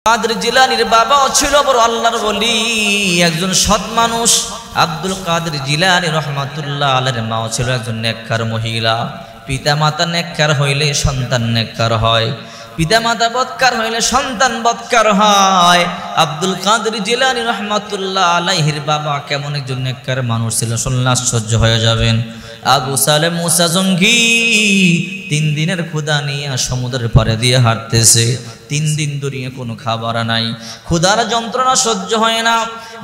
কাদের জিলানীর বাবাও ছিল বড় আল্লাহর ওলি, একজন সৎ মানুষ। আব্দুল কাদের জিলানী রহমাতুল্লাহ আলাইহির মাও ছিল একজন নেককার মহিলা। পিতা মাতা নেককার হইলে সন্তান নেককার হয়, পিতা মাতা বদকার হইলে সন্তান বদকার হয়। আব্দুল কাদের জিলানী রহমাতুল্লাহ আলাইহির বাবা কেমন একজন নেককার মানুষ ছিল শুনলে আশ্চর্য হয়ে যাবেন। আবু সালেম মুসা জঙ্গি 3 দিনের ক্ষুধা নিয়ে সমুদ্রের পাড়ে দিয়ে হাঁটতেছে। 3 দিন ধরে কোনো খাবার নাই, ক্ষুধার যন্ত্রণা সহ্য হয় না।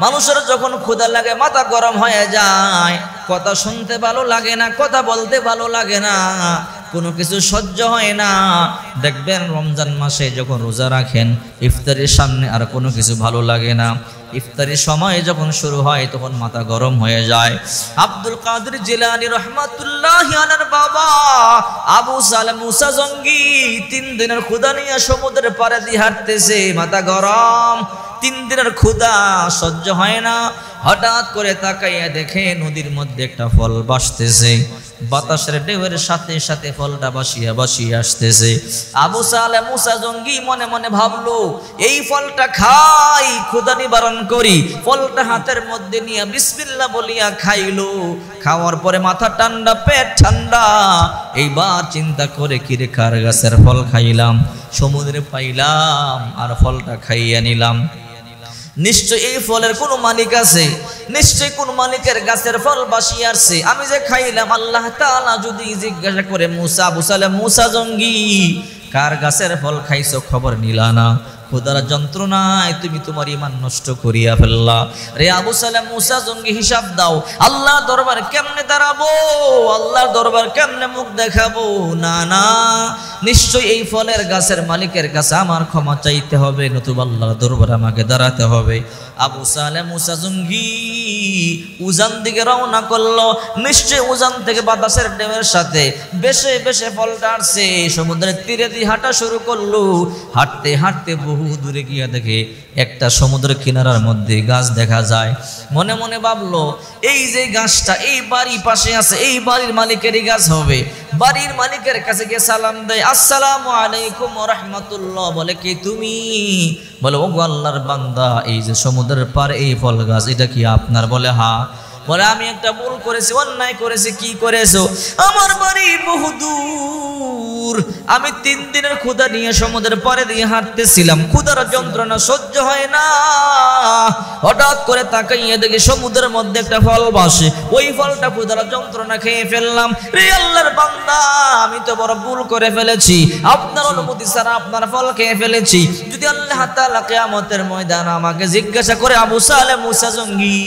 মানুষের যখন ক্ষুধা লাগে মাথা গরম হয়ে যায়, কথা শুনতে ভালো লাগে না, কথা বলতে ভালো লাগে না, কোনো কিছু সহ্য হয় না। দেখবেন রমজান মাসে যখন রোজা রাখেন ইফতারের সামনে আর কোনো কিছু ভালো লাগে না। ইফতারের সময় যখন শুরু হয় তখন মাথা গরম হয়ে যায়। আব্দুল কাদের জিলানী রাহমাতুল্লাহি আলাইহির বাবা আবু সালেম মুসা জঙ্গি 3 দিনের ক্ষুধা নিয়ে সমুদ্রের পাড়ে দিয়ে হাঁটতেছে, মাথা গরম, 3 দিনের ক্ষুধা সহ্য হয় না। হঠাৎ করে তাকাইয়া দেখে নদীর মধ্যে একটা ফল ভাসতেছে, বাতাসের ঢেউয়ের সাথে সাথে ফলটা ভাসিয়া ভাসিয়া আসতেছে। আবু সালেম মুসা জঙ্গি মনে মনে ভাবলো, এই ফলটা খাই, ক্ষুধা নিবারণ করি। ফলটা হাতের মধ্যে নিয়ে বিসমিল্লাহ বলিয়া খাইলো। খাওয়ার পরে মাথা ঠান্ডা, পেট ঠান্ডা। এইবার চিন্তা করে কিরে কার গাছের ফল খাইলাম, সমুদ্রে পাইলাম আর ফলটা খাইয়া নিলাম। নিশ্চয় এই ফলের কোন মালিক আছে, নিশ্চয় কোন মালিকের গাছের ফল বাসিয়ে আসছে, আমি যে খাইলাম। আল্লাহ তাআলা যদি জিজ্ঞাসা করে মুসা, আবু সালেম মুসা জঙ্গি কার গাছের ফল খাইছো, খবর নিলা না, ক্ষুধার যন্ত্রণায় তুমি তোমার ঈমান নষ্ট করিয়া ফেললা। রে আবু সালেম মুসা জঙ্গি হিসাব দাও, আল্লাহ দরবার কেমনে দাঁড়াবো, আল্লাহর দরবার কেমনে মুখ দেখাবো? না না, নিশ্চয় এই ফলের গাছের মালিকের কাছে আমার ক্ষমা চাইতে হবে, নতুবা আল্লাহর দরবারে আমাকে দাঁড়াতে হবে। আবু সালেম মুসা জঙ্গি উজান দিকে রওনা করলো। নিশ্চয় উজান থেকে বাতাসের ঢেউয়ের সাথে বেশে বেশে ফলটা আসছে, সমুদ্রের তীরে দিয়ে হাঁটা শুরু করলো। হাঁটতে হাঁটতে বহু দূরে গিয়ে দেখে একটা সমুদ্রের কিনারার মধ্যে গাছ দেখা যায়। মনে মনে ভাবলো, এই যে গাছটা এই বাড়ির পাশে আছে, এই বাড়ির মালিকেরই গাছ হবে। বাড়ির মালিকের কাছে গিয়ে সালাম দেয়, আসসালামু আলাইকুম ওয়া রাহমাতুল্লাহ। বলে, কে তুমি? বলে, ওগো আল্লাহর বান্দা, এই যে সমুদ্রের পার এই ফল গাছ, এটা কি আপনার? বলে, হ্যাঁ। বলে, আমি একটা ভুল করেছি, অন্যায় করেছি। কি করেছো? আমার বাড়ি বহু দূর, আমি 3 দিনের ক্ষুধা নিয়ে সমুদ্রের পাড়ে দিয়ে হাঁটতেছিলাম, ক্ষুধার যন্ত্রণা সহ্য হয় না। হঠাৎ করে তাকাইয়ে দেখি সমুদ্রের মধ্যে একটা ফল ভাসে, ওই ফলটা ক্ষুধার যন্ত্রণা খেয়ে ফেললাম। রে আল্লাহর বান্দা, আমি তো বড় ভুল করে ফেলেছি, আপনার অনুমতি ছাড়া আপনার ফল খেয়ে ফেলেছি। যদি আল্লাহ তাআলা কিয়ামতের ময়দানে আমাকে জিজ্ঞাসা করে, আবু সালেম মুসা জঙ্গি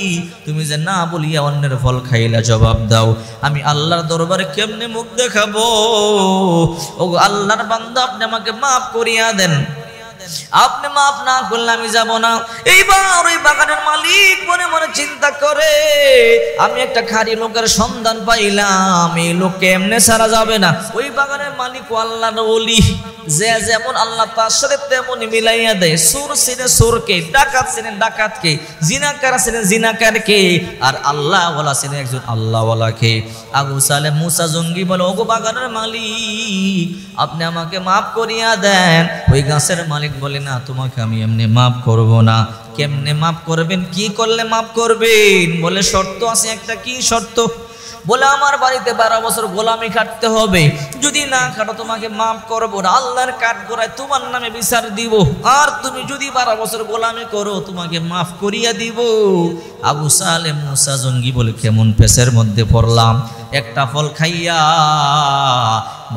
তুমি যে না বলিয়া অন্যের ফল খাইলা, জবাব দাও, আমি আল্লাহর দরবারে কেমনে মুখ দেখাবো? ওগো আল্লাহর বান্দা, আপনি আমাকে মাফ করিয়া দেন, আপনি মাফ না করলে আমি যাব না। এইবার ওই বাগানের মালিক মনে মনে চিন্তা করে, আমি একটা খাঁটি লোকের সন্ধান পাইলাম, এই লোককে এমনি ছাড়া যাবে না। ওই বাগানের মালিক আল্লাহর ওলি, যে যেমন আল্লাহ তার সাথে তেমনই মিলাইয়া দেয়। সুর চিনে সুরকে, ডাকাত চিনে ডাকাতকে, জিনাকার চিনে জিনাকারকে, আর আল্লাহ ওয়ালা চিনে একজন আল্লাহ ওয়ালাকে। আবু সালেম মুসা জঙ্গি বলে, ওগো বাগানের মালিক, আপনি আমাকে মাফ করিয়া দেন। ওই গাছের মালিক বলে, না, তোমাকে আমি এমনি মাফ করব না। কেমনে মাফ করবেন? কি করলে মাফ করবেন? বলে, শর্ত আছে একটা। কি শর্ত? বলে, আমার বাড়িতে 12 বছর গোলামি খাটতে হবে, যদি না খাটো তোমাকে মাফ করবো না। আল্লাহর কাঠ গোড়ায় তোমার নামে বিচার দিব, আর তুমি যদি 12 বছর গোলামি করো তোমাকে মাফ করিয়া দিব। আবু সালেম মুসা জঙ্গি বলে, কেমন পেশের মধ্যে পড়লাম, একটা ফল খাইয়া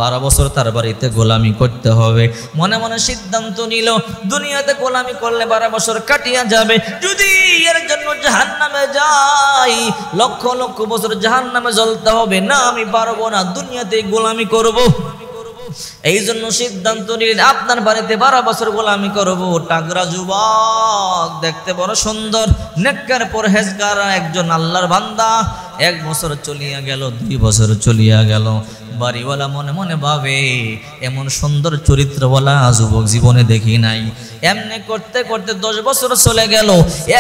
12 বছর তার বাড়িতে গোলামি করতে হবে। মনে মনে সিদ্ধান্ত নিল, দুনিয়াতে গোলামি করলে 12 বছর কাটিয়া যাবে, যদি এর জন্য জাহান্নামে যাই, লক্ষ লক্ষ বছর জাহান্নামে জ্বলতে হবে না, আমি পারবো না, দুনিয়াতে গোলামি করব। এই জন্য সিদ্ধান্ত নিলেন, আপনার বাড়িতে 12 বছর গোলামি করবো। টাগরা যুবক, দেখতে বড় সুন্দর, নেককার পরহেজগার একজন আল্লাহর বান্দা। 1 বছর চলিয়া গেল, 2 বছর চলিয়া গেল, বাড়িওয়ালা মনে মনে ভাবে এমন সুন্দর চরিত্রওয়ালা যুবক জীবনে দেখি নাই। এমনি করতে করতে 10 বছর চলে গেল,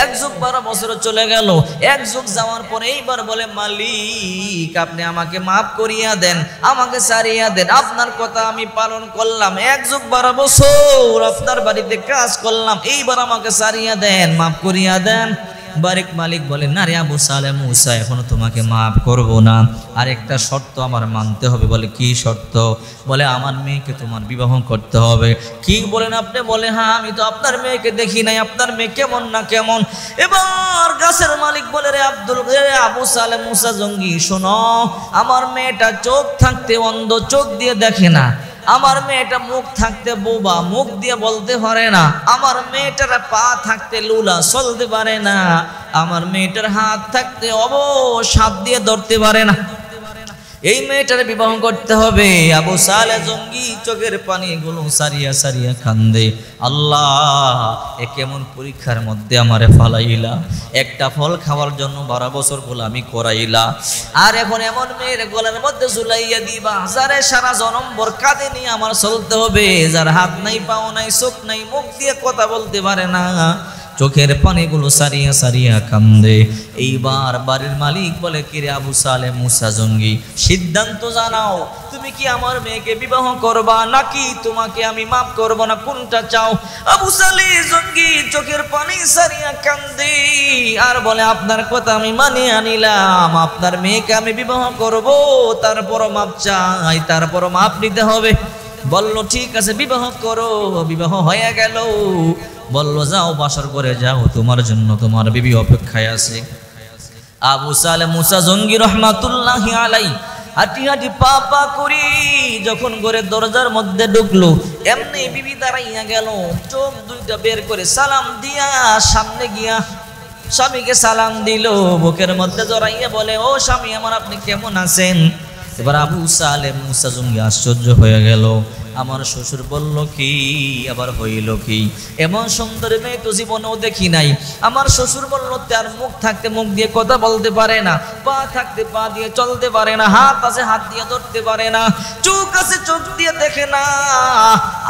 1 যুগ 12 বছর চলে গেল। 1 যুগ যাওয়ার পরে এইবার বলে, মালিক আপনি আমাকে মাফ করিয়া দেন, আমাকে ছাড়িয়া দেন। আপনার কথা আমি পালন করলাম, 1 যুগ 12 বছর আপনার বাড়িতে কাজ করলাম, এইবার আমাকে ছাড়িয়া দেন, মাফ করিয়া দেন। বারিক মালিক বলে, না রে আবু সালেহ মুসা, এখনো তোমাকে মাফ করব না, আর একটা শর্ত আমার মানতে হবে। বলে, কি শর্ত? বলে, আমার মেয়েকে তোমার বিবাহ করতে হবে। কি বলেন আপনি? বলে, হ্যাঁ, আমি তো আপনার মেয়েকে দেখি নাই, আপনার মেয়ে কেমন না কেমন। এবার গাছের মালিক বলে, রে আবু সালেহ মুসা জঙ্গি, শোনো, আমার মেয়েটা চোখ থাকতে অন্ধ, চোখ দিয়ে দেখে না। আমার মেয়েটা মুখ থাকতে বোবা, মুখ দিয়ে বলতে পারে না। আমার মেয়েটার পা থাকতে লুলা, চলতে পারে না। আমার মেয়েটার হাত থাকতে অবশ, হাত দিয়ে ধরতে পারে না। এই মেয়েটার বিবাহ করতে হবে। আবু সালেহ জঙ্গি চোখের পানিগুলো সারিয়া সারিয়া কান্দে, আল্লাহ এ কেমন পরীক্ষার মধ্যে আমারে ফালাইলা, একটা ফল খাওয়ার জন্য 12 বছর গোলামি করাইলা, আর এখন এমন মেয়ের গলার মধ্যে ঝুলাইয়া দিবা যারে সারা জনম ভর কাঁধে নিয়ে আমার চলতে হবে, যার হাত নাই, পাও নাই, চোখ নাই, মুখ দিয়ে কথা বলতে পারে না। চোখের পানিগুলো সারিয়া সারিয়া কান্দে। এইবার বাড়ির মালিক বলে, কিরে আবু সালেহ মুসা জঙ্গি, সিদ্ধান্ত জানাও, তুমি কি আমার মেয়েকে বিবাহ করবা নাকি তোমাকে আমি মাফ করব না, কোনটা চাও? আবু সালেহ জঙ্গি চোখের পানি সারিয়া কান্দে আর বলে, আপনার কথা আমি মানিয়া নিলাম, আপনার মেয়েকে আমি বিবাহ করব, তারপরও মাপ চাই, তারপরও মাপ নিতে হবে। বলল, ঠিক আছে, বিবাহ করো। বিবাহ হয়ে গেল। বলল, যাও বাসর করে যাও, তোমার জন্য তোমার বিবি অপেক্ষায় আছে। আবু সালেহ মুসা জঙ্গি রহমাতুল্লাহি আলাইহি হাঁটি হাঁটি পা পা করি যখন ঘরের দরজার মধ্যে ঢুকলো, এমনি বিবি দাঁড়াইয়া গেল, চোখ দুইটা বের করে সালাম দিয়া সামনে গিয়া স্বামীকে সালাম দিল, বুকের মধ্যে জড়াইয়া বলে, ও স্বামী আমার, আপনি কেমন আছেন? এবার আবু সালেহ মুসা জঙ্গি আশ্চর্য হয়ে গেল। আমার শ্বশুর বলল কি, আবার হইল কি? এমন সুন্দর মেয়ে তো জীবনেও দেখি নাই। আমার শ্বশুর বলল, তার মুখ থাকতে মুখ দিয়ে কথা বলতে পারে না, পা থাকতে পা দিয়ে চলতে পারে না, হাত আছে হাত দিয়ে ধরতে পারে না, চোখ আছে চোখ দিয়ে দেখে না।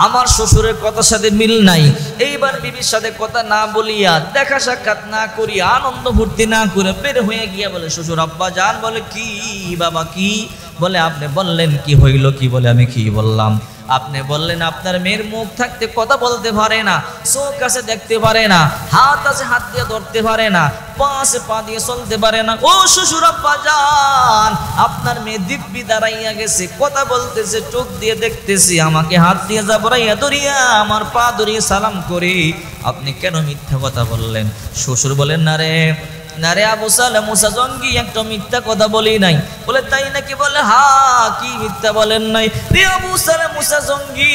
আমার শ্বশুরের কথার সাথে মিল নাই। এইবার বিবির সাথে কথা না বলিয়া, দেখা সাক্ষাৎ না করিয়া, আনন্দ ফুর্তি না করে বের হয়ে গিয়া বলে, শ্বশুর আব্বা জান। বলে, কি বাবা কি? বলে, আপনি বললেন কি হইল কি? বলে, আমি কি বললাম? আপনি বললেন আপনার মেয়ের মুখ থাকতে কথা বলতে পারে না, চোখ আছে দেখতে পারে না, হাত আছে হাত দিয়ে ধরতে পারে না, পা আছে পা দিয়ে চলতে পারে না। ও শ্বশুর আব্বা জান, আপনার মেয়ে দিব্যি দাঁড়াইয়া গেছে, কথা বলতেছে, চোখ দিয়ে দেখতেছি, আমাকে হাত দিয়ে জাবরাইয়া ধরিয়া আমার পা ধরিয়ে সালাম করি, আপনি কেন মিথ্যা কথা বললেন? শ্বশুর বলেন, না রে আবু সালেহ মুসা জঙ্গি, একটা মিথ্যা কথা বলি নাই। বলে, তাই নাকি? বলে, হ্যাঁ, কি মিথ্যা বলেন নাই? রে আবু সালেহ মুসা জঙ্গি,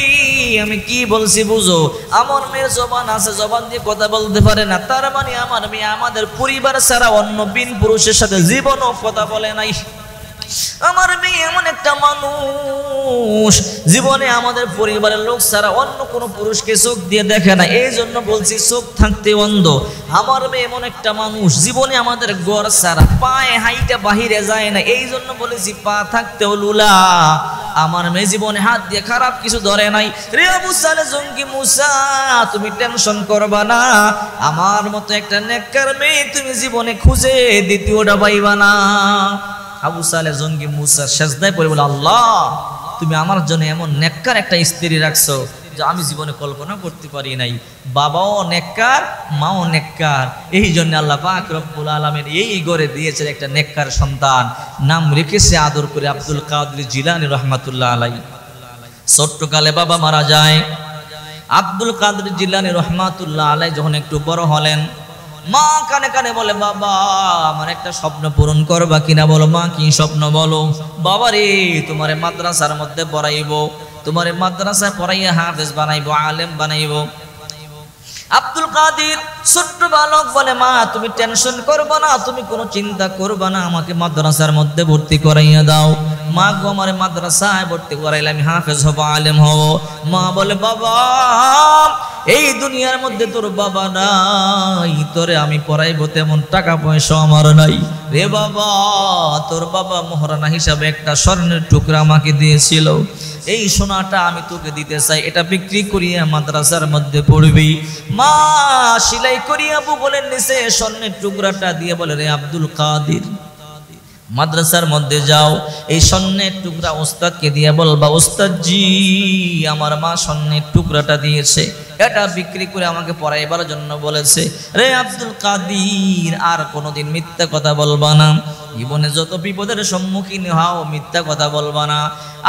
আমি কি বলছি বুঝো? আমার মেয়ের জবান আছে, জবান দিয়ে কথা বলতে পারে না, তার মানে আমার মেয়ে আমাদের পরিবার ছাড়া অন্য বিন পুরুষের সাথে জীবনও কথা বলে নাই। আমার মেয়ে এমন একটা মানুষ, জীবনে আমাদের পরিবারের লোক ছাড়া অন্য কোনো পুরুষকে চোখ দিয়ে দেখে না, এই জন্য বলছি চোখ থাকতে অন্ধ। আমার মেয়ে এমন একটা মানুষ, জীবনে আমাদের গড় ছাড়া পায়ে হাইটা বাহিরে যায় না, এই জন্য বলেছি পা থাকতেও লুলা। আমার মেয়ে জীবনে হাত দিয়ে খারাপ কিছু ধরে নাই। রে আবু সালেহ জঙ্গি মুসা, তুমি টেনশন করবা না, আমার মতো একটা নেককার মেয়ে তুমি জীবনে খুঁজে দ্বিতীয়টা পাইবা না। আবু সালেহ জঙ্গি মুসা সেজদায় পড়ে বলে, আল্লাহ তুমি আমার জন্য এমন নেককার একটা স্ত্রী রাখছো যে আমি জীবনে কল্পনা করতে পারি নাই। বাবাও নেককার, মাও নেককার, এই জন্য আল্লাহ পাক রব্বুল আলামিন এই ঘরে দিয়েছে একটা নেককার সন্তান। নাম রেখেছে আদর করে আব্দুল কাদের জিলানী রহমাতুল্লাহ আলাইহি। ছোট্টকালে বাবা মারা যায়। আব্দুল কাদের জিলানী রহমাতুল্লাহ আলাইহি যখন একটু বড় হলেন, মা কানে কানে বলে, বাবা আমার একটা স্বপ্ন পূরণ করবা কিনা? বলো মা, কি স্বপ্ন বলো? বাবা রে, তোমারে মাদ্রাসার মধ্যে পড়াইবো, তোমারে মাদ্রাসায় পড়াইয়া হাফেজ বানাইবো, আলেম বানাইবো। আব্দুল কাদের ছোট্ট বালক বলে, মা তুমি টেনশন করবা না, তুমি কোনো চিন্তা করবা না, আমাকে মাদ্রাসার মধ্যে ভর্তি করাইয়া দাও। মা গো আমার মাদ্রাসায় ভর্তি করাইলে আমি হাফেজ হব, আলেম হব। মা বলে বাবা এই দুনিয়ার মধ্যে তোর বাবা নাই, তোরে আমি পড়াইবো তেমন টাকা পয়সা আমার নাই রে বাবা। তোর বাবা মহারানা হিসাবে একটা স্বর্ণের টুকরা আমাকে দিয়েছিল, এই সোনাটা আমি তোকে দিতে চাই, এটা বিক্রি করিয়া মাদ্রাসার মধ্যে পড়বি। মা সিলাই করিয়া বলেন নিচে স্বর্ণের টুকরাটা দিয়ে বলে রে আব্দুল কাদের মাদ্রাসার মধ্যে যাও, এই স্বর্ণের টুকরা ওস্তাদকে দিয়ে বলবা ওস্তাদ জি আমার মা স্বর্ণের টুকরাটা দিয়েছে, এটা বিক্রি করে আমাকে পড়াইবার জন্য বলেছে। রে আব্দুল কাদের আর কোনোদিন মিথ্যা কথা বলবা না, জীবনে যত বিপদের সম্মুখীন হও মিথ্যা কথা বলবা না।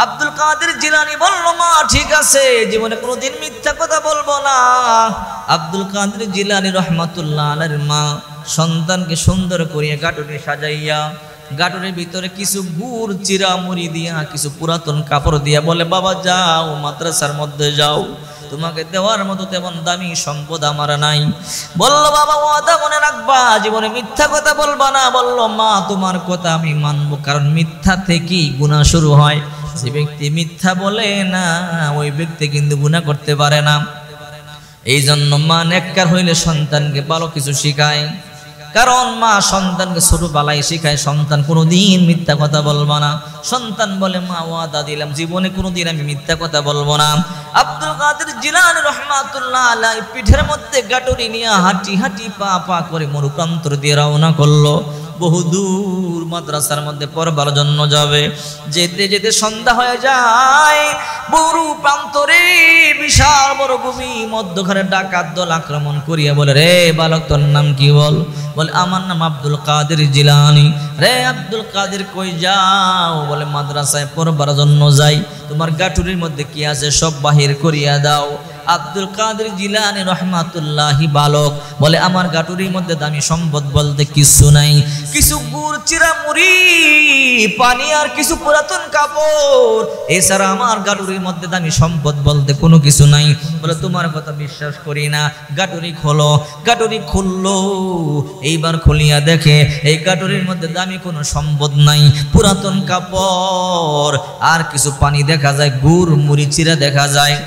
আব্দুল কাদের জিলানী বলল মা ঠিক আছে, জীবনে কোনোদিন মিথ্যা কথা বলবো না। আব্দুল কাদের জিলানী রহমাতুল্লাহ আলাইহির মা সন্তানকে সুন্দর করিয়া গাটুরে সাজাইয়া গাটুরের ভিতরে কিছু গুড় চিরা মুড়ি দিয়া কিছু পুরাতন কাপড় দিয়া বলে বাবা যাও মাদ্রাসার মধ্যে যাও, তোমাকে দেওয়ার মতো তেমন দামি সম্পদ আমার নাই। বলল বাবা ওয়াদা মনে রাখবা, জীবনে মিথ্যা কথা বলবা না। বলল মা তোমার কথা আমি মানবো, কারণ মিথ্যা থেকেই গুনাহ শুরু হয়। যে ব্যক্তি মিথ্যা বলে না ওই ব্যক্তি কিন্তু গুনাহ করতে পারে না। এই জন্য মা নেককার হইলে সন্তানকে ভালো কিছু শিখায়, কারণ মা সন্তানকে ছোটবেলায় শিখায় সন্তান কোনোদিন মিথ্যা কথা বলবো না। সন্তান বলে মা ওয়াদা দিলাম জীবনে কোনোদিন আমি মিথ্যা কথা বলবো না। আব্দুল কাদের জিলানী রহমাতুল্লাহ আলাইহি পিঠের মধ্যে গাটুরি নিয়ে হাঁটি হাঁটি পা পা করে মরুপ্রান্তর দিয়ে রওনা করলো। বহুদূর মাদ্রাসার মধ্যে পড়বার জন্য যাবে, যেতে যেতে সন্ধ্যা হয়ে যায়। বড় প্রান্তরে বিশাল মরুভূমি মধ্যখানে ডাকাত দল আক্রমণ করিয়া বলে রে বালক তোর নাম কি বল? বলে আমার নাম আব্দুল কাদের জিলানী। রে আব্দুল কাদের কই যাও? বলে মাদ্রাসায় পড়বার জন্য যাই, তোমার গাটুরির মধ্যে কি আছে সব বাহির করিয়া দাও। আব্দুল কাদের জিলানী রহমাতুল্লাহি বালক বলে আমার গাটুরির মধ্যে দামি সম্পদ বলতে কিছু নাই, কিছু গুড় চিরা মুড়ি পানি আর কিছু পুরাতন কাপড়, এছাড়া আমার গাটুরির মধ্যে দামি সম্পদ বলতে কোনো কিছু নাই। বলে তোমার কথা বিশ্বাস করি না, গাটুরি খোলো। গাটুরি খুললো, এইবার খুলিয়া দেখে এই গাটুরির মধ্যে দামি কোনো সম্পদ নাই, পুরাতন কাপড় আর কিছু পানি দেখা যায়, গুড় মুড়ি চিরা দেখা যায়।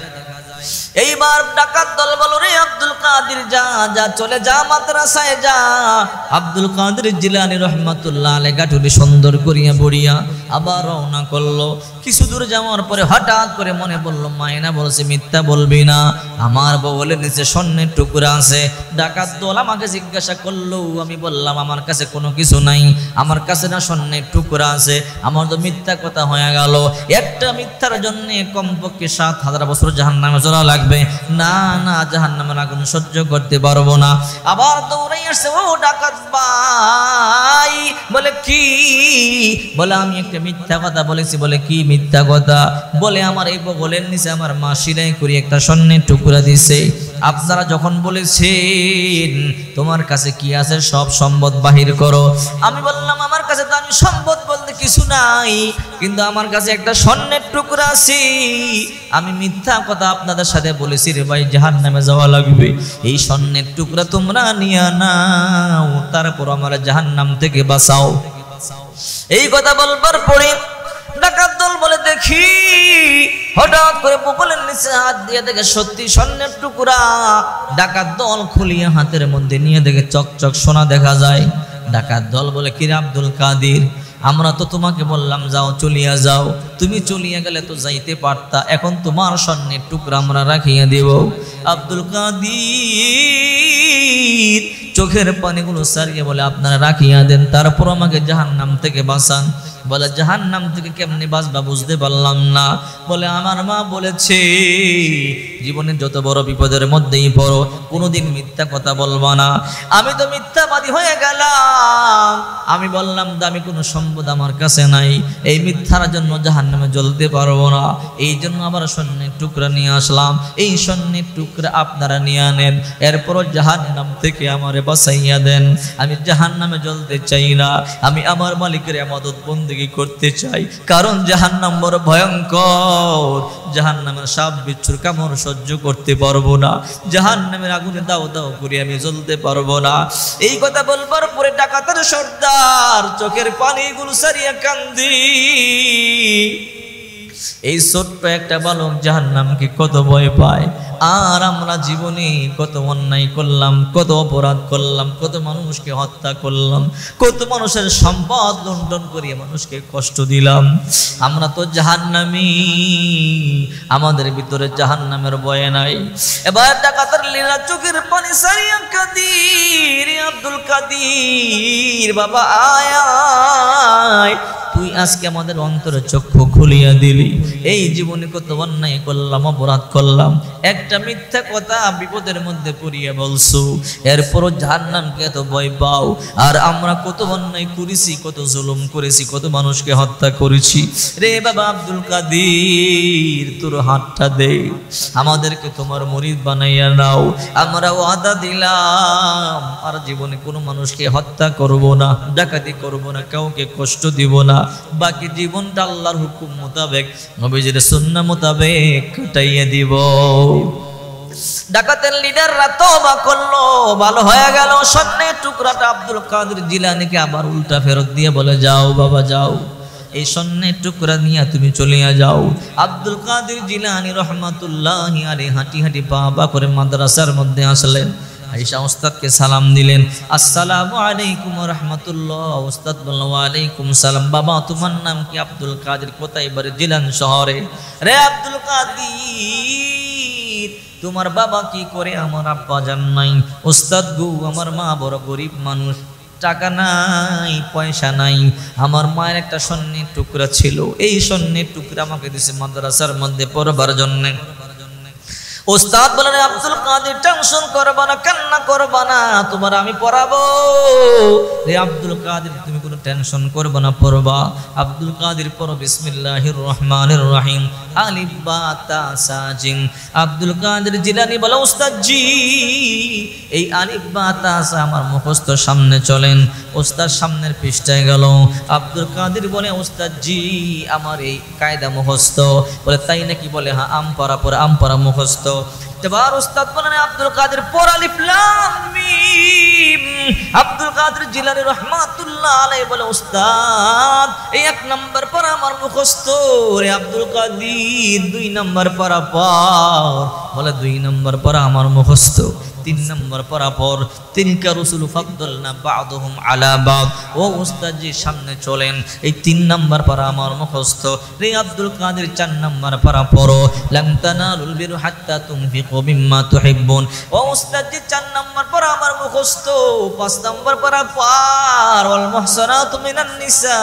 এইবার ডাকাত দল বলো রে আব্দুল কাদের যা যা চলে যা মাদ্রাসায় যা। আব্দুল কাদের জিলানী রহমাতুল্লাহ আলাইহি গাটুরি সুন্দর করিয়া বড়িয়া আবার রওনা করলো। কিছু দূর যাওয়ার পরে হঠাৎ করে মনে পড়লো মায়না বলছে মিথ্যা বলবি না, আমার বউলের নিচে স্বর্ণের টুকরা আছে। ডাকাত দল আমাকে জিজ্ঞাসা করলো, আমি বললাম আমার কাছে কোনো কিছু নাই, আমার কাছে না স্বর্ণের টুকরা আছে। আমার তো মিথ্যা কথা হয়ে গেল, একটা মিথ্যার জন্য কমপক্ষে 7000 বছর জাহান্নামে চলা লাগবে। না না জাহান্নামের আগুন সহ্য করতে পারবো না। আবার দৌড়াই আসছে ও ডাকাত ভাই। বলে কি? বলে আমি একটা মিথ্যা কথা বলেছি। বলে কি মিথ্যা কথা? বলে আমার এই বগলের নিচে আমার মা সিলাই করে একটা স্বর্ণের টুকরা দিছে, আপনারা যখন বলেছেন তোমার কাছে কি আছে সব সম্পদ বাহির করো। আমি বললাম আমার কাছে তো আমি সম্পদ বলতে কিছু নাই, কিন্তু আমার কাছে একটা স্বর্ণের টুকরা আছে। আমি মিথ্যা কথা আপনাদের সাথে বলেছি রে ভাই, জাহান্নামে যাওয়া লাগবে। এই স্বর্ণের টুকরা তোমরা নিয়ে নাও, তারপর আমার জাহান্নাম থেকে বাঁচাও। এই কথা বলবার পরে ডাকাত দল বলে দেখি, হঠাৎ করে বগলের নিচে হাত দিয়ে দেখে সত্যি স্বর্ণের টুকরা। ডাকাত দল খুলিয়া হাতের মধ্যে নিয়ে দেখে চকচক সোনা দেখা যায়। ডাকাত দল বলে কি রে আব্দুল কাদের, আমরা তো তোমাকে বললাম যাও চলিয়া যাও, তুমি চলিয়া গেলে তো যাইতে পারতা, এখন তোমার স্বর্ণের টুকরা আমরা রাখিয়া দেব। আব্দুল কাদের চোখের পানিগুলো সারিয়ে বলে আপনারা রাখিয়া দেন, তারপর আমাকে জাহান্নাম থেকে বাঁচান। বলে জাহান্নাম থেকে কেমনে বাঁচবা বুঝতে পারলাম না। বলে আমার মা বলেছে জীবনে যত বড় বিপদের মধ্যেই পড়ো, কোনোদিন মিথ্যা কথা বলবো না। আমি তো মিথ্যাবাদী হয়ে গেলাম। আমি বললাম দামি কোনো সম্পদ আমার কাছে নাই, এই মিথ্যার জন্য জাহান্নামে জ্বলতে পারবো না, এই জন্য আবার স্বর্ণের টুকরা নিয়ে আসলাম। এই স্বর্ণের টুকরা আপনারা নিয়ে আনেন, এরপরও জাহান্নাম থেকে আমারে বাঁচাইয়া দেন। আমি জাহান্নামে জ্বলতে চাই না, আমি আমার মালিকের ইবাদত বন্দেগী জিন্দেগি করতে চাই, কারণ জাহান্নাম বড় ভয়ঙ্কর। জাহান্নামের সাপ বিচ্ছুর কামড় সহ্য করতে পারবো না, জাহান্নামের আগুনে দাও দাও করে আমি জ্বলতে পারবো না। এই কথা বলবার পরে ডাকাতের সর্দার চোখের পানিগুলো সারিয়া কান্দি। এই ছোট্ট একটা বালক জাহান্নামকে কত ভয় পায়। আর আমরা জীবনে কত অন্যায় করলাম, কত অপরাধ করলাম, কত মানুষকে হত্যা করলাম, কত মানুষের সম্পদ লুণ্ঠন করিয়ে মানুষকে কষ্ট দিলাম। আমরা তো জাহান্নামী, আমাদের ভিতরে জাহান্নামের ভয় নাই। এবার ডাকাতের লীলা চোখের পানি সারিয়া কাদির, আব্দুল কাদির বাবা আয় আয়, তুই আজকে আমাদের অন্তরে চক্ষু খুলিয়া দিলি। এই জীবনে কত অন্যায় করলাম, অপরাধ করলাম, একটা মিথ্যা কথা বিপদের মধ্যে পড়িয়া বলছো, এরপরও জাহান্নামকে এত ভয় পাও। আর আমরা কত অন্যায় করেছি, কত জুলুম করেছি, কত মানুষকে হত্যা করেছি। রে বাবা আব্দুল কাদির, তোর হাতটা দে, আমাদেরকে তোমার মুরিদ বানাইয়া নাও। আমরা ওয়াদা দিলাম আর জীবনে কোনো মানুষকে হত্যা করব না, ডাকাতি করব না, কাউকে কষ্ট দিব না। বাকি জীবনটা আল্লাহর হুকুম মোতাবেক, নবীজির সুন্নাহ মোতাবেক কাটাইয়া দিব। ডাকাতের লিডাররা তওবা করলো, ভালো হয়ে গেল। স্বর্ণের টুকরাটা আব্দুল কাদের জিলানীকে আবার উল্টা ফেরত দিয়ে বলে, যাও বাবা যাও, এই স্বর্ণের টুকরা নিয়ে তুমি চলিয়া যাও। আব্দুল কাদের জিলানী রহমাতুল্লাহি আলাইহি হাঁটি হাঁটি পা করে মাদ্রাসার মধ্যে আসলেন। আয়েশা উস্তাদকে সালাম দিলেন, আসসালামু আলাইকুম ওয়া রাহমাতুল্লাহ। উস্তাদ বললেন, ওয়া আলাইকুম সালাম। বাবা তোমার নাম কি? আব্দুল কাদের। কোথায়? বাড়ি জিলান শহরে। রে আব্দুল কাদের, তোমার বাবা কি করে? আমার আব্বা জান নাই। উস্তাদ গো, আমার মা বড় গরিব মানুষ, টাকা নাই, পয়সা নাই। আমার মায়ের একটা স্বর্ণের টুকরা ছিল, এই স্বর্ণের টুকরা আমাকে দিয়েছে মাদ্রাসার মধ্যে পড়বার জন্য। ওস্তাদ বলেন, আব্দুল কাদের টেনশন করবা না, কান্না করবা না, তোমার আমি পড়াবো। রে আব্দুল কাদের, তুমি কোনো টেনশন করবা না, পড়বা। আব্দুল কাদের পড়ো, বিসমিল্লাহির রহমানির রহিম, আলিফ বা তা সা জিম। আব্দুল কাদের জিলানী বলে, ওস্তাদ জি, এই আলিফ বা তা সা আমার মুখস্থ, সামনে চলেন। ওস্তাদ সামনের পৃষ্ঠায় গেল। আব্দুল কাদের বলে, ওস্তাদ জি, আমার এই কায়দা মুখস্থ। বলে, তাই নাকি? বলে, হ্যাঁ, আম পড়া পড়া, আম পড়া মুখস্থ। এবার উস্তাদ বলেন, আব্দুল কাদের পড় আলিফ লাম মিম। আব্দুল কাদের জিলানী রহমাতুল্লাহ আলাইহি বলে, উস্তাদ এই 1 নাম্বার পড়া আমার মুখস্থ। রে আব্দুল কাদের 2 নাম্বার পড়া পড়। বলে, 2 নাম্বার পড়া আমার মুখস্থ। 3 নাম্বার পড়া পর। তিলকা রুসুল ফাদদালনা বা'দুহুম আলা বা'দ। ও উস্তাদ জি, সামনে চলেন, এই 3 নাম্বার পড়া আমার মুখস্থ। রে আব্দুল কাদের 4 নাম্বার পড়া পড়ো, লান তানালুল বিররা হাত্তা তুনফিকু মিম্মা তুহিব্বুন। ও উস্তাদ জি, 4 নাম্বার পড়া আমার মুখস্থ। 5 নাম্বার পড়া পার, ওয়াল মুহসানাতু মিনান নিসা।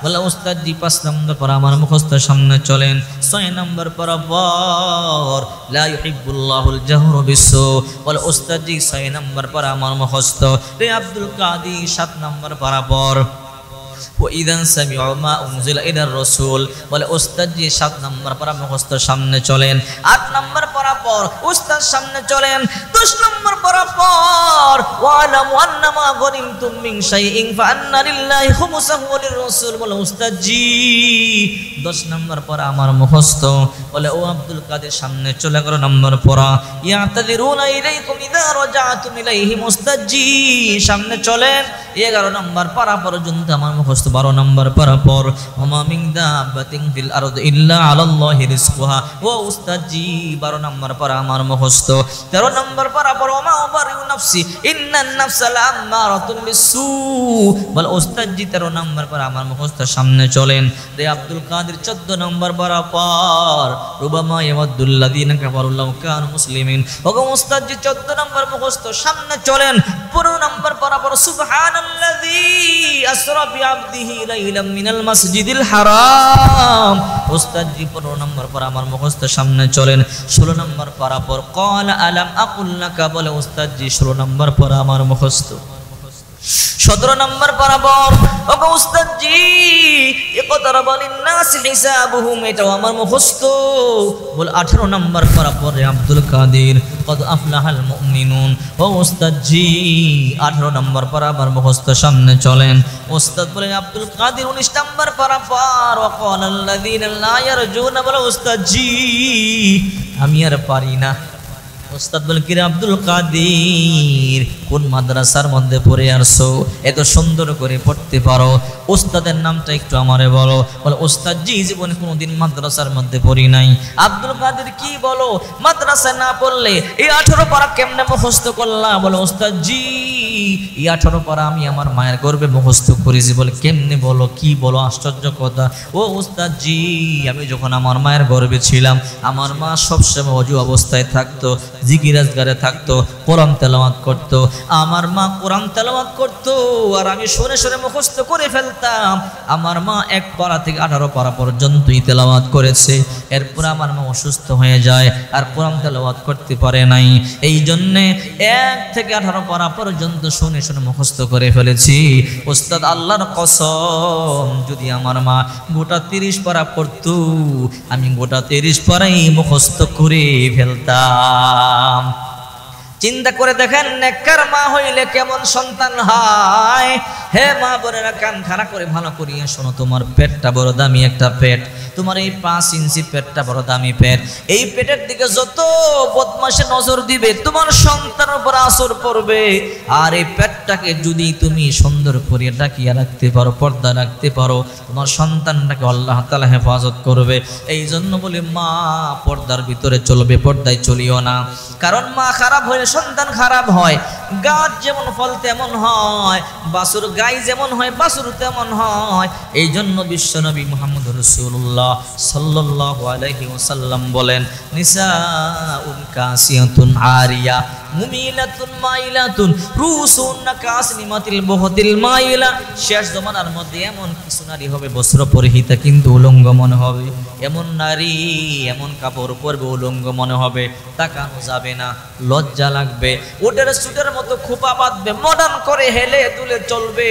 বলে, উস্তাদ জি 5 নাম্বার পড়া আমার মুখস্থ, সামনে চলেন। 6 নাম্বার পড়া পর, লা ইউহিব্বুল্লাহুল জাহরা বিসসু। বলে, উস্তাদ জি 6 নাম্বার পড়া আমার মুখস্থ। রে আব্দুল কাদের 7 নাম্বার পড়া পর। وإذا سمعوا ما أنزل إلى الرسول। বলে, উস্তাদ জি 7 নাম্বার পড়া মুখস্থ, সামনে চলেন। 8 নাম্বার পড়া পর, উস্তাদ সামনে চলেন। 10 নাম্বার পড়া পর, ওয়ালামু আন্নামা গনিমতুম মিন শাইইন ফাআন্না লিল্লাহি খুমুসাহু ওয়া লিররাসূল। বলে, উস্তাদ জি 10 নাম্বার পড়া আমার মুখস্থ। বলে, ও আব্দুল কাদের সামনে চলে 11 নাম্বার পড়া। ইয়াতাযিরুনা ইলাইকুম ইযা রাজাতুম ইলাইহিম। উস্তাদ জি সামনে চলেন। 11 নাম্বার পড়া পর্যন্ত আমার মুখস্থ। 12 নাম্বার পড়া পর, ওমা মিন দাব্বাতিন ফিল আরদি ইল্লা আলাল্লাহি রিজকুহা। ও উস্তাদ জি 12 নাম্বার পড়া আমার মুখস্থ। 13 নাম্বার পড়া পর, ওমা উবারিউ নাফসি ইন্নান নাফসা লাআম্মারাতুন বিসসু। বলে, উস্তাদ জি 13 নাম্বার পড়া আমার মুখস্থ, সামনে চলেন। রে আব্দুল কাদের 14 নাম্বার পড়া পর, রুবামা ইয়াওয়াদুল্লাযিনা কাফারু লাউ কানু মুসলিমিন। ও উস্তাদ জি 14 নাম্বার মুখস্থ, সামনে চলেন। 15 নাম্বার পড়া পর, সুবহানাল্লাযী আসরা বিআবদিহি লাইলাম মিনাল মাসজিদিল হারাম। উস্তাদ জি 15 নাম্বার পড়া আমার মুখস্থ, সামনে চলেন। 16 নাম্বার পড়া পর, ক্বালা আলাম আকুল লাকা। বলে, উস্তাদ জি 16 নাম্বার পড়া আমার মুখস্থ। 17 নম্বর বরাবর ওগো উস্তাদ জি ইকতারাবা লিন-নাস হিসাবুহুম, এটাও আমার মুখস্থ। বল 18 নম্বর বরাবর আব্দুল কাদের কদ আফলাহাল মুমিনুন। ও উস্তাদ জি 18 নম্বর বরাবর মুখস্থ, সামনে চলেন। উস্তাদ বলেন আব্দুল কাদের 19 নম্বর বরাবর ওয়াকালাল্লাযীনা লা ইয়ারজুনা। বলে উস্তাদ জি আমি আর পারি না। উস্তাদ বলে কিরে আব্দুল কাদের কোন মাদ্রাসার মধ্যে পড়ে আসছো, এত সুন্দর করে পড়তে পারো, উস্তাদের নামটা একটু আমারে বলো। বলে উস্তাদ জি জীবনে কোনোদিন মাদ্রাসার মধ্যে পড়ি নাই। আব্দুল কাদের কি বলো, মাদ্রাসা না পড়লে এই 18 পারা কেমনে মুখস্থ করলা? বলে উস্তাদ জি এই 18 পারা আমি আমার মায়ের গর্ভে মুখস্থ করেছি। বলে কেমনে বলো, কি বলো, আশ্চর্য কথা। ও উস্তাদ জি আমি যখন আমার মায়ের গর্ভে ছিলাম, আমার মা সবসময় অজু অবস্থায় থাকতো, জিকির আজগারে থাকতো, কোরআন তেলাওয়াত করতো। আমার মা কোরআন তেলাওয়াত করতো আর আমি শুনে শুনে মুখস্থ করে ফেলতাম। আমার মা 1 পারা থেকে 18 পারা পর্যন্তই তেলাওয়াত করেছে। এরপর আমার মা অসুস্থ হয়ে যায় আর কোরআন তেলাওয়াত করতে পারে নাই। এই জন্যে 1 থেকে 18 পারা পর্যন্ত শুনে শুনে মুখস্থ করে ফেলেছি। উস্তাদ আল্লাহর কসম যদি আমার মা গোটা 30 পারা পড়তো, আমি গোটা 30 পারাই মুখস্থ করে ফেলতাম। চিন্তা করে দেখেন নেককার মা হইলে কেমন সন্তান হয়। হে মা বোনেরা কান খাড়া করে ভালো করিয়া শোনো, তোমার পেটটা বড় দামি একটা পেট, তোমার এই 5 ইঞ্চি পেটটা বড় দামি পেট। এই পেটের দিকে যত বদমাশে নজর দিবে তোমার সন্তানের উপর আসর পড়বে। আর এই পেটটাকে যদি তুমি সুন্দর করে ডাকিয়া রাখতে পারো, পর্দা রাখতে পারো, তোমার সন্তানটাকে আল্লাহ তাআলা হেফাজত করবে। এই জন্য বলি মা পর্দার ভিতরে চলবে, পর্দায় চলিও না। কারণ মা খারাপ হলে সন্তান খারাপ হয়। গাছ যেমন ফল তেমন হয়, বাছুর গাই যেমন হয় বাছুর তেমন হয়। এই জন্য বিশ্বনবী মুহাম্মদ রাসূলুল্লাহ সাল্লাল্লাহু আলাইহি ওয়াসাল্লাম বলেন নিসাউন কাসিয়াতুন আরিয়া মুমিলাতুন মাইলাতুন রুসুন কাসনিমাতিল বহুতিল মাইলা। শেষ জমানার মধ্যে এমন কিছু নারী হবে বস্ত্র পরিহিতা কিন্তু উলঙ্গ মনে হবে। এমন নারী এমন কাপড় পরবে উলঙ্গ মনে হবে, তাকানো যাবে না, লজ্জা লাগবে। ওটার সুটের মতো খোপা বাঁধবে, মডার্ন করে হেলে তুলে চলবে।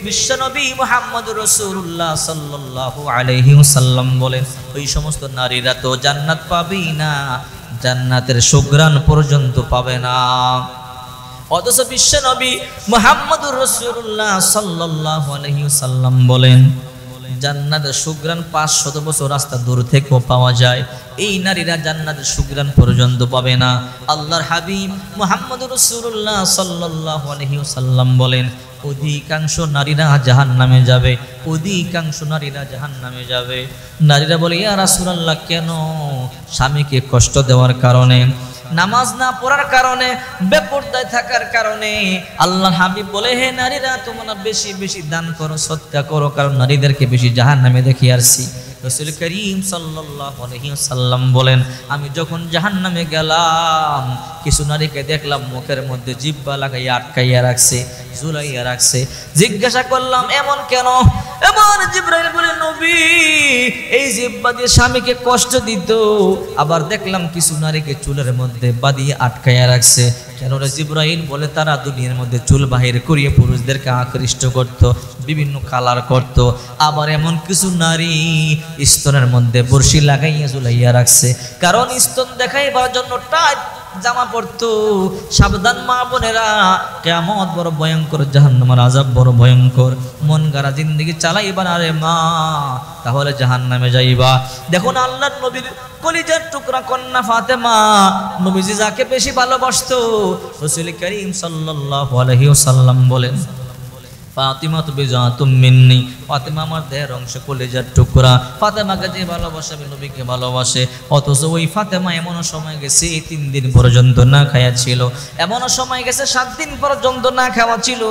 বিশ্বনবী মুহাম্মদ রাসূলুল্লাহ সাল্লাল্লাহু আলাইহি ওয়াসাল্লাম বলেন ওই সমস্ত নারীরা তো জান্নাত পাবেই না, জান্নাতের সুঘ্রাণ পর্যন্ত পাবে না। অথচ বিশ্বনবী মুহাম্মদুর রাসূলুল্লাহ সাল্লাল্লাহু আলাইহি ওয়াসাল্লাম বলেন জান্নাতের সুঘ্রাণ 500 বছর রাস্তা দূর থেকেও পাওয়া যায়। এই নারীরা জান্নাতের সুঘ্রাণ পর্যন্ত পাবে না। আল্লাহর হাবিব মুহাম্মদুর রাসূলুল্লাহ সাল্লাল্লাহু আলাইহি ওয়াসাল্লাম বলেন অধিকাংশ নারীরা জাহান্নামে যাবে, অধিকাংশ নারীরা জাহান্নামে যাবে। নারীরা বলে ইয়া রাসূলুল্লাহ কেন? স্বামীকে কষ্ট দেওয়ার কারণে, নামাজ না পড়ার কারণে, বেপরদায় থাকার কারণে। আল্লাহর হাবিব বলে হে নারীরা তোমরা বেশি বেশি দান করো, সদকা করো, কারণ নারীদেরকে বেশি জাহান্নামে দেখি আসছি। রাসূল করিম সাল্লাল্লাহু আলাইহি ওয়াসাল্লাম বলেন আমি যখন জাহান্নামে গেলাম কিছু নারীকে দেখলাম মুখের মধ্যে জিহ্বা লাগাইয়া আটকাইয়া রাখছে, ঝুলাইয়া রাখছে। জিজ্ঞাসা করলাম এমন কেন? এমন জিবরাইল বলে নবী এই জিহ্বা দিয়ে স্বামীকে কষ্ট দিত। আবার দেখলাম কিছু নারীকে চুলের মধ্যে বাঁধিয়ে আটকাইয়া রাখছে। কেন রে জিবরাইল? বলে তারা দুনিয়ার মধ্যে চুল বাহির করিয়ে পুরুষদেরকে আকৃষ্ট করত, বিভিন্ন কালার করত। আবার এমন কিছু নারী স্তনের মধ্যে বর্ষি লাগাইয়া ঝুলাইয়া রাখছে, কারণ স্তন দেখাইবার জন্য টাইট জামা পড়তো। সাবধান মা বোনেরা, কিয়ামত বড় ভয়ঙ্কর, জাহান্নামের আযাব বড় ভয়ঙ্কর। মন গড়া জিন্দেগি চালাইবা না রে মা, তাহলে জাহান্নামে যাইবা। দেখুন আল্লাহর নবীর কলিজার টুকরা কন্যা ফাতেমা, নবীজি যাকে বেশি ভালোবাসতো রাসূল করিম সাল্লাল্লাহু আলাইহি ওয়াসাল্লাম বলেন ফাতিমা তো বিজাতুম মিন্নি, ফাতেমা আমার দেহের অংশ, কলিজার টুকরা। ফাতেমাকে যে ভালোবাসে নবীকে ভালোবাসে। অথচ ওই ফাতেমা এমন সময় গেছে 3 দিন পর্যন্ত না খাওয়া ছিল, এমন সময় গেছে 7 দিন পর্যন্ত না খাওয়া ছিল,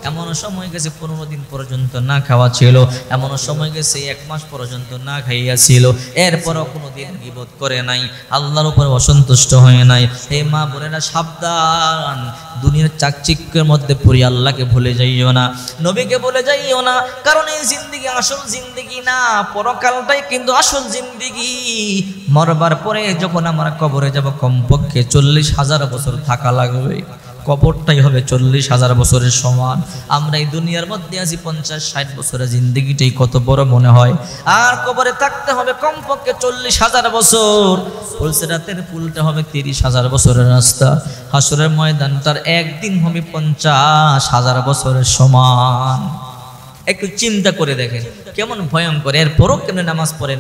এমন সময় গেছে 15 দিন পর্যন্ত না খাওয়া ছিল, এমন সময় গেছে 1 মাস পর্যন্ত না খাইয়া ছিল। এরপরও কোনোদিন গীবত করে নাই, আল্লাহর উপর অসন্তুষ্ট হয় নাই। হে মা বোনেরা সাবধান, দুনিয়ার চাকচিক্যের মধ্যে পড়ে আল্লাহকে ভুলে যাইও না, নবীকে বলে যাইও না। কারণ এই জিন্দেগি আসল জিন্দেগি না, পরকালটাই কিন্তু আসল জিন্দেগি। মরবার পরে যখন আমরা কবরে যাব কমপক্ষে 40,000 বছর থাকা লাগবে। কবরটাই হবে 40,000 বছরের সমান। আমরা এই দুনিয়ার মধ্যে আছি 50-60 বছরের জিন্দেগিটাই কত বড় মনে হয়, আর কবরে থাকতে হবে কমপক্ষে 40,000 বছর। ফুলসিরাতের পুলটা হবে 30,000 বছরের রাস্তা, হাসরের ময়দানটার একদিন হবে 50,000 বছরের সমান। একটু চিন্তা করে দেখেন কেমন ভয়ঙ্কর, এরপরও কেমন নামাজ পড়েন।